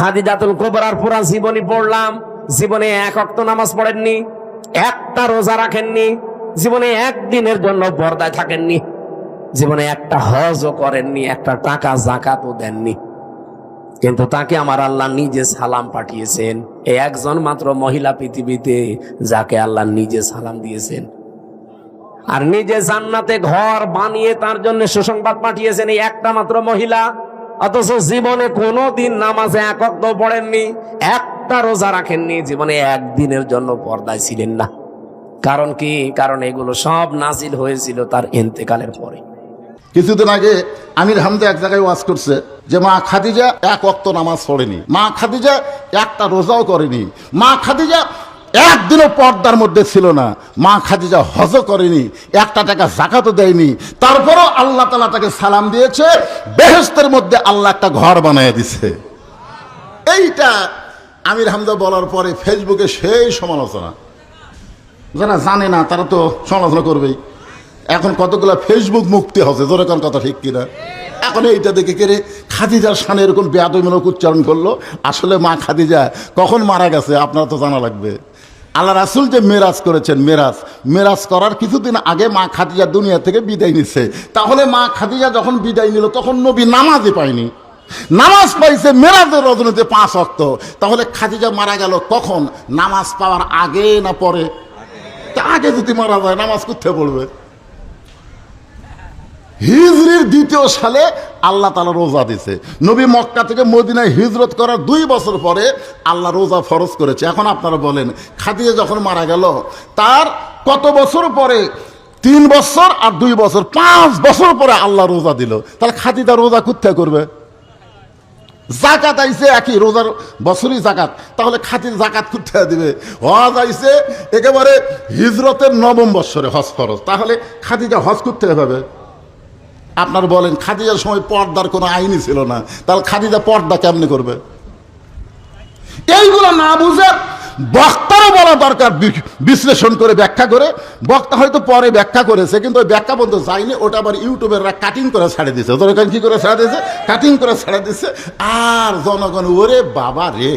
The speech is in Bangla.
খাদিজাতুল কুবরার পুরা জীবনী পড়লাম। জীবনে এক ওয়াক্ত নামাজ পড়েননি, একটা রোজা রাখেননি, জীবনে একদিনের জন্য পর্দায় থাকেননি, জীবনে একটা হজও করেননি, একটা টাকা যাকাতও দেননি। কিন্তু তাকে আমার আল্লাহ নিজে সালাম পাঠিয়েছেন। এই একজন মাত্র মহিলা পৃথিবীতে যাকে আল্লাহ নিজে সালাম দিয়েছেন, আর নিজে জান্নাতে ঘর বানিয়ে তার জন্য সুসংবাদ পাঠিয়েছেন এই একটা মাত্র মহিলা। অথচ জীবনে কোনোদিন নামাজে এক ওয়াক্ত পড়েননি, একটা রোজা রাখেননি, জীবনে একদিনের জন্য পর্দায় ছিলেন না। কারণ কি? কারণ এগুলো সব নাজিল হয়েছিল তার ইন্তেকালের পরে। কিছুদিন আগে আমির হামদা এক জায়গায় ওয়াজ করছে যে মা খাদিজা এক ওয়াক্ত নামাজ পড়েনি, মা খাদিজা একটা রোজাও করেনি, মা খাদিজা একদিনও পর্দার মধ্যে ছিল না, মা খাদিজা হজও করেনি, একটা টাকা যাকাতও দেয়নি, তারপরও আল্লাহ তাআলা তাকে সালাম দিয়েছে, বেহেশতের মধ্যে আল্লাহ একটা ঘর বানিয়ে দিছে। এইটা আমির হামদা বলার পরে ফেসবুকে সেই সমালোচনা। যারা জানে না তারা তো সমালোচনা করবেই। এখন কতগুলো ফেসবুক মুক্তি হচ্ছে, জোরে কোন কথা ঠিক কিনা? এখন এইটা দেখে কেড়ে খাদিজার শানে এরকম বেয়াদবিমূলক উচ্চারণ করলো। আসলে মা খাদিজা কখন মারা গেছে আপনারা তো জানা লাগবে। আল্লাহ রাসূল যে মেরাজ করেছেন, মেরাজ করার কিছুদিন আগে মা খাদিজা দুনিয়া থেকে বিদায় নিচ্ছে। তাহলে মা খাদিজা যখন বিদায় নিল তখন নবী নামাজই পায়নি, নামাজ পাইছে মেরাজের রজনীতে 5 ওয়াক্ত। তাহলে খাদিজা মারা গেল কখন? নামাজ পাওয়ার আগে না পরে? তা আগে যদি মারা যায় নামাজ কোথায় পড়বে? হিজরির 2য় সালে আল্লাহ তাআলা রোজা দিয়েছে। নবী মক্কা থেকে মদিনায় হিজরত করার 2 বছর পরে আল্লাহ রোজা ফরজ করেছে। এখন আপনারা বলেন, খাদিজা যখন মারা গেল তার কত বছর পরে? 3 বছর আর 2 বছর, 5 বছর পরে আল্লাহ রোজা দিল। তাহলে খাদিজা রোজা কোথায় করবে? জাকাত আইছে একই, রোজার বছরই জাকাত, তাহলে খাদিজা জাকাত কোথায় দিবে? হজ আইছে একেবারে হিজরতের 9ম বছরে হজ ফরজ, তাহলে খাদিজা হজ কোথায় পাবে? আপনার বলেন, খাদিজার সময় পর্দার কোনো আইনই ছিল না, তাহলে খাদিজা পর্দা কেমনে করবে? এইগুলো না বুঝে বক্তারও বলা দরকার, বিশ্লেষণ করে ব্যাখ্যা করে। বক্তা হয়তো পরে ব্যাখ্যা করেছে, কিন্তু ওই ব্যাখ্যা পর্যন্ত যায়নি, ওটা আবার ইউটিউবেররা কাটিং করে ছেড়ে দিয়েছে। কি করে ছেড়ে দিয়েছে? কাটিং করে ছেড়ে দিয়েছে। আর জনগণ ওরে বাবা রে,